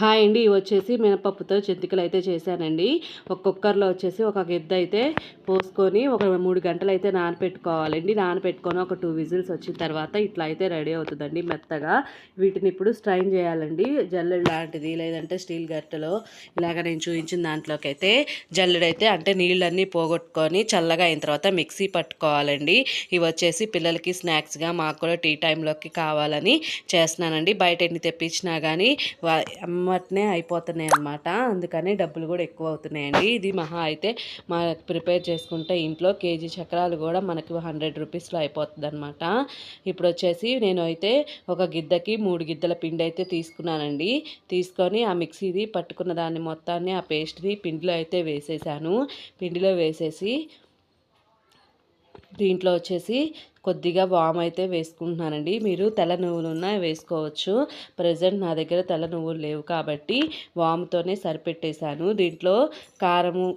Hi అండి. ఇవి వచ్చేసి మినపప్పుతో జంతికలు అయితే చేశానండి. ఒక కుక్కర్లో వచ్చేసి ఒక గిద్ద అయితే పోసుకొని ఒక 3 గంటలు అయితే నానపెట్టుకోవాలండి. నానపెట్టుకొని ఒక 2 విజిల్స్ వచ్చిన తర్వాత ఇట్లా అయితే రెడీ అవుతుందండి మెత్తగా. వీటిని ఇప్పుడు స్ట్రైన్ చేయాలండి. జల్లెడ లాంటిది లేదంటే స్టీల్ గరిటెలో ఇలాగ నేను చూపించిన దాంట్లోకి అయితే జల్లెడైతే అంటే నీళ్ళన్నీ పోగొట్టుకొని చల్లగా అయిన తర్వాత మిక్సీ పట్టుకోవాలండి. ఇవి వచ్చేసి పిల్లలకి స్నాక్స్గా మాకు కూడా టీ టైంలోకి కావాలని చేస్తున్నానండి. బయట ఎన్ని తెప్పించినా కానీ అమ్మటనే అయిపోతున్నాయి అన్నమాట. అందుకని డబ్బులు కూడా ఎక్కువ అవుతున్నాయండి. ఇది మహా అయితే ప్రిపేర్ చేసుకుంటే ఇంట్లో కేజీ చక్రాలు కూడా మనకి 100 రూపీస్లో అయిపోతుంది అనమాట. ఇప్పుడు వచ్చేసి నేను అయితే ఒక గిద్దకి 3 గిద్దల పిండి అయితే తీసుకున్నానండి. తీసుకొని ఆ మిక్సీది పట్టుకున్న దాన్ని మొత్తాన్ని ఆ పేస్ట్ని పిండిలో అయితే వేసేసాను. పిండిలో వేసేసి దీంట్లో వచ్చేసి కొద్దిగా వామ్ అయితే వేసుకుంటున్నానండి. మీరు తెల్ల నువ్వులున్నా వేసుకోవచ్చు. ప్రజెంట్ నా దగ్గర తెల్ల నువ్వులు లేవు కాబట్టి వాముతోనే సరిపెట్టేశాను. దీంట్లో కారము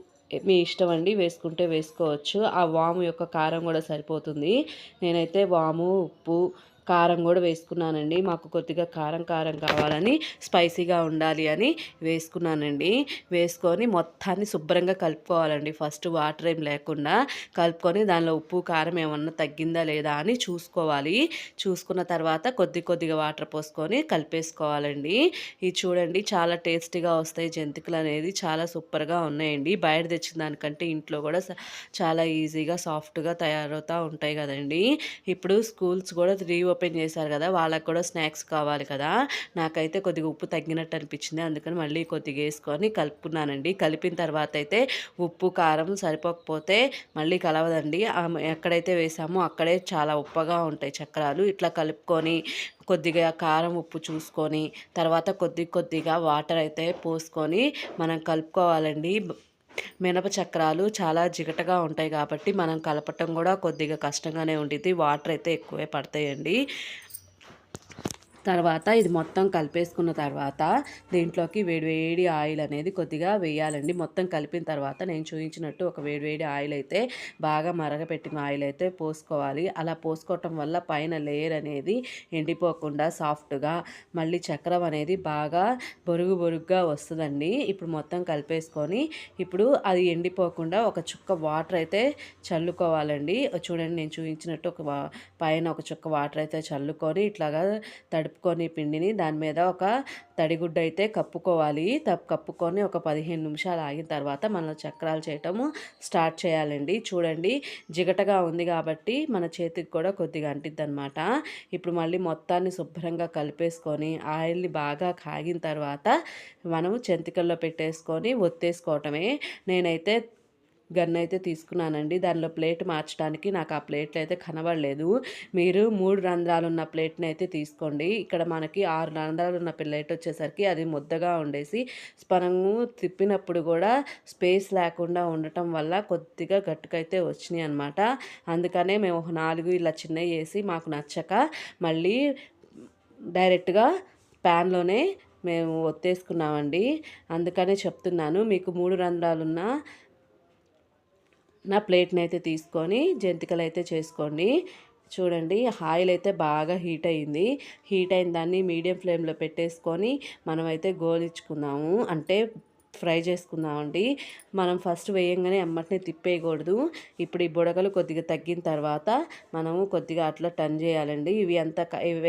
మీ ఇష్టం అండి, వేసుకుంటే వేసుకోవచ్చు. ఆ వాము యొక్క కారం కూడా సరిపోతుంది. నేనైతే వాము, ఉప్పు, కారం కూడా వేసుకున్నానండి. మాకు కొద్దిగా కారం కారం కావాలని, స్పైసీగా ఉండాలి అని వేసుకున్నానండి. వేసుకొని మొత్తాన్ని శుభ్రంగా కలుపుకోవాలండి. ఫస్ట్ వాటర్ ఏం లేకుండా కలుపుకొని దానిలో ఉప్పు కారం ఏమన్నా తగ్గిందా లేదా అని చూసుకోవాలి. చూసుకున్న తర్వాత కొద్దిగా వాటర్ పోసుకొని కలిపేసుకోవాలండి. ఇది చూడండి చాలా టేస్టీగా వస్తాయి జంతికలు అనేది. చాలా సూపర్గా ఉన్నాయండి. బయట తెచ్చిన దానికంటే ఇంట్లో కూడా చాలా ఈజీగా సాఫ్ట్గా తయారవుతూ ఉంటాయి కదండి. ఇప్పుడు స్కూల్స్ కూడా ఓపెన్ చేశారు కదా, వాళ్ళకి కూడా స్నాక్స్ కావాలి కదా. నాకైతే కొద్దిగా ఉప్పు తగ్గినట్టు అనిపించింది. అందుకని మళ్ళీ కొద్దిగా వేసుకొని కలుపుకున్నానండి. కలిపిన తర్వాత అయితే ఉప్పు కారం సరిపోకపోతే మళ్ళీ కలవదండి. ఎక్కడైతే వేసామో అక్కడే చాలా ఉప్పగా ఉంటాయి చక్రాలు. ఇట్లా కలుపుకొని కొద్దిగా కారం ఉప్పు చూసుకొని తర్వాత కొద్దిగా వాటర్ అయితే పోసుకొని మనం కలుపుకోవాలండి. మినప చక్రాలు చాలా జిగటగా ఉంటాయి కాబట్టి మనం కలపటం కూడా కొద్దిగా కష్టంగానే ఉంటుంది. వాటర్ అయితే ఎక్కువే పడతాయండి. తర్వాత ఇది మొత్తం కలిపేసుకున్న తర్వాత దీంట్లోకి వేడివేడి ఆయిల్ అనేది కొద్దిగా వేయాలండి. మొత్తం కలిపిన తర్వాత నేను చూపించినట్టు ఒక వేడివేడి ఆయిల్ అయితే బాగా మరగపెట్టిన ఆయిల్ అయితే పోసుకోవాలి. అలా పోసుకోవటం వల్ల పైన లేయర్ అనేది ఎండిపోకుండా సాఫ్ట్గా మళ్ళీ చక్రం అనేది బాగా బొరుగుగా వస్తుందండి. ఇప్పుడు మొత్తం కలిపేసుకొని ఇప్పుడు అది ఎండిపోకుండా ఒక చుక్క వాటర్ అయితే చల్లుకోవాలండి. చూడండి నేను చూపించినట్టు పైన ఒక చుక్క వాటర్ అయితే చల్లుకొని ఇట్లాగా కలుపుకొని పిండిని దాని మీద ఒక తడిగుడ్డ అయితే కప్పుకోవాలి. కప్పుకొని ఒక 15 నిమిషాలు ఆగిన తర్వాత మనం చక్రాలు చేయటము స్టార్ట్ చేయాలండి. చూడండి జిగటగా ఉంది కాబట్టి మన చేతికి కూడా కొద్దిగా అంటిద్ది అనమాట. ఇప్పుడు మళ్ళీ మొత్తాన్ని శుభ్రంగా కలిపేసుకొని ఆయిల్ని బాగా కాగిన తర్వాత మనము జంతికల్లో పెట్టేసుకొని ఒత్తేసుకోవటమే. నేనైతే గన్ అయితే తీసుకున్నానండి. దానిలో ప్లేట్ మార్చడానికి నాకు ఆ ప్లేట్లు అయితే కనబడలేదు. మీరు 3 రంధ్రాలు ఉన్న ప్లేట్ని అయితే తీసుకోండి. ఇక్కడ మనకి 6 రంధ్రాలు ఉన్న ప్లేట్ వచ్చేసరికి అది ముద్దగా ఉండేసి మనము తిప్పినప్పుడు కూడా స్పేస్ లేకుండా ఉండటం వల్ల కొద్దిగా గట్టుకైతే వచ్చినాయి అనమాట. అందుకనే మేము ఒక 4 ఇలా చిన్నవి వేసి మాకు నచ్చక మళ్ళీ డైరెక్ట్గా ప్యాన్లోనే మేము ఒత్తేసుకున్నామండి. అందుకనే చెప్తున్నాను, మీకు 3 రంధ్రాలున్న నా ప్లేట్ని అయితే తీసుకొని జంతికలు అయితే చేసుకోండి. చూడండి ఆయిల్ అయితే బాగా హీట్ అయింది. హీట్ అయిన దాన్ని మీడియం ఫ్లేమ్లో పెట్టేసుకొని మనమైతే గోలించుకుందాము, అంటే ఫ్రై చేసుకుందామండి. మనం ఫస్ట్ వేయంగానే అమ్మటిని తిప్పేయకూడదు. ఇప్పుడు ఈ బుడగలు కొద్దిగా తగ్గిన తర్వాత మనము కొద్దిగా అట్లా టర్న్ చేయాలండి. ఇవి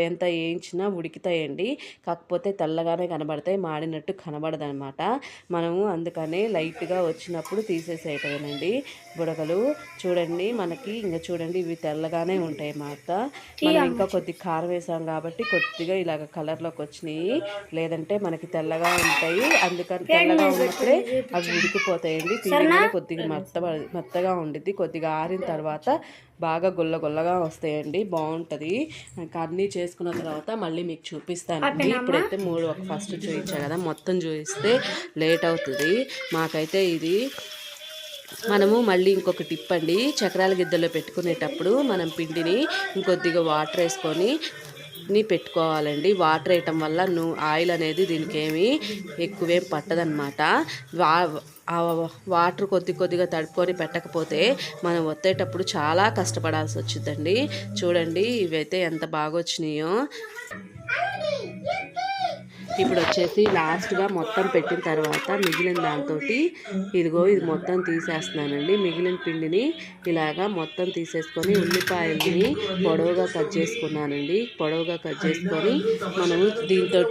ఎంత వేయించినా ఉడికితాయండి, కాకపోతే తెల్లగానే కనబడతాయి, మాడినట్టు కనబడదు అనమాట. మనము అందుకనే లైట్గా వచ్చినప్పుడు తీసేసేయటమేనండి బుడగలు. చూడండి మనకి ఇంకా చూడండి ఇవి తెల్లగానే ఉంటాయి అన్నమాట. మనం ఇంకా కొద్దిగా కారం వేసాం కాబట్టి కొద్దిగా ఇలాగ కలర్లోకి వచ్చినాయి, లేదంటే మనకి తెల్లగా ఉంటాయి. అందుకని తెల్లగా ఉన్నప్పుడే అవి ఉడికిపోతాయండి. తీయగానే కొద్దిగా మెత్తగా ఉండిద్ది. కొద్దిగా ఆరిన తర్వాత బాగా గుల్లగా వస్తాయండి, బాగుంటుంది. ఇంకా అన్నీ చేసుకున్న తర్వాత మళ్ళీ మీకు చూపిస్తానండి. ఇప్పుడైతే ఫస్ట్ చూపించా కదా, మొత్తం చూపిస్తే లేట్ అవుతుంది. మాకైతే ఇది మనము మళ్ళీ ఇంకొక టిప్ అండి, చక్రాల గిద్దెలో పెట్టుకునేటప్పుడు మనం పిండిని ఇంకొద్దిగా వాటర్ వేసుకొని పెట్టుకోవాలండి. వాటర్ వేయటం వల్ల ఆయిల్ అనేది దీనికి ఏమి ఎక్కువేం పట్టదనమాట. వాటర్ కొద్దిగా తడుపుకొని పెట్టకపోతే మనం ఒత్తేటప్పుడు చాలా కష్టపడాల్సి వచ్చిందండి. చూడండి ఇవైతే ఎంత బాగా వచ్చినాయో. ఇప్పుడు వచ్చేసి లాస్ట్గా మొత్తం పెట్టిన తర్వాత మిగిలిన దాంతో ఇదిగో ఇది మొత్తం తీసేస్తున్నానండి. మిగిలిన పిండిని ఇలాగా మొత్తం తీసేసుకొని ఉల్లిపాయలని పొడవుగా కట్ చేసుకున్నానండి. పొడవుగా కట్ చేసుకొని మనము దీంతో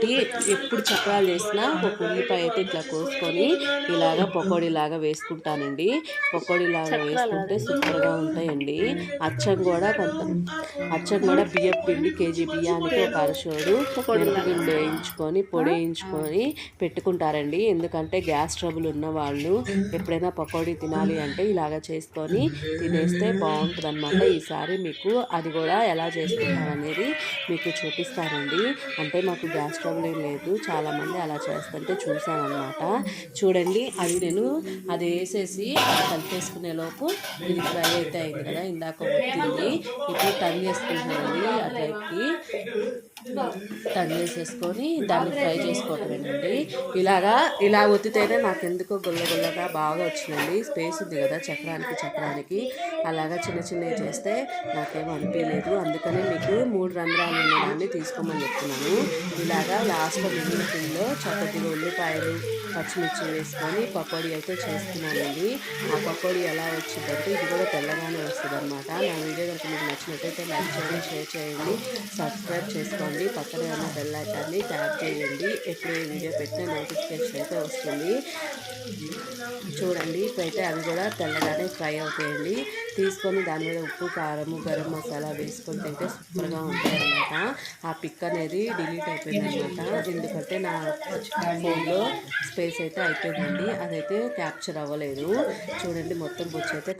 ఎప్పుడు చక్రాలు చేసినా ఒక ఉల్లిపాయ అయితే ఇట్లా కోసుకొని ఇలాగా పకోడీలాగా వేసుకుంటానండి. పకోడీలాగా వేసుకుంటే సూపర్గా ఉంటాయండి. అచ్చం కూడా బియ్యం పిండి కేజీ బియ్యానికి ఒక అరచోడు పిండి వేయించుకొని పొడి వేయించుకొని పెట్టుకుంటారండి. ఎందుకంటే గ్యాస్ ట్రబుల్ ఉన్న వాళ్ళు ఎప్పుడైనా పకోడీ తినాలి అంటే ఇలాగ చేసుకొని తినేస్తే బాగుంటుంది అనమాట. ఈసారి మీకు అది కూడా ఎలా చేసుకుంటారనేది మీకు చూపిస్తానండి. అంటే మాకు గ్యాస్ ట్రబుల్ ఏం లేదు, చాలామంది అలా చేస్తుంటే చూసాను అనమాట. చూడండి, అది వేసేసి కలిపేసుకునే లోపు ఇది ఫ్రై అయితే అయింది కదా, ఇందాక ఒత్తింది. ఇప్పుడు టర్న్ చేసుకుంటానండి అట్లకి టర్న్ చేసేసుకొని దాన్ని ఫ్రై చేసుకోవటమేనండి. ఇలా ఒత్తితేనే నాకు ఎందుకో గుల్లగా బాగా వచ్చిందండి. స్పేస్ ఉంది కదా చక్రానికి అలాగా చిన్నవి చేస్తే నాకేమో అనిపించలేదు. అందుకనే మీకు 3 రంధ్రాలు ఉన్నదాన్ని తీసుకోమని చెప్తున్నాను. ఇలాగా లాస్ట్లో మిగిలిన పిండిలో చక్కటిగా ఉల్లిపాయలు పచ్చిమిర్చి వేసుకొని పకోడీ అయితే చేసుకున్నానండి. ఆ పకోడీ ఎలా వచ్చిందంటే ఇది కూడా తెల్లగానే వస్తుంది అనమాట. నా వీడియో కనుక మీకు నచ్చినట్టయితే లైక్ చేయండి, షేర్ చేయండి, సబ్స్క్రైబ్ చేసుకోండి. పక్కనే ఉన్న బెల్ ఐకాన్ని ట్యాప్ చేయండి. ఎప్పుడు ఏ వీడియో పెట్టినా నోటిఫికేషన్ అయితే వస్తుంది. చూడండి, ఇప్పుడైతే అవి కూడా తెల్లగానే ఫ్రై అవుతాయండి. తీసుకొని దాని మీద ఉప్పు, కారము, గరం మసాలా వేసుకొని తింటే సూపర్గా ఉంటాయి అన్నమాట. ఆ పిక్ అనేది డిలీట్ అయిపోయింది అనమాట. ఎందుకంటే నా ఫోన్లో స్పేస్ అయితే అయిపోయిందండి, అదైతే క్యాప్చర్ అవ్వలేదు. చూడండి, మొత్తం బొచ్చు అయితే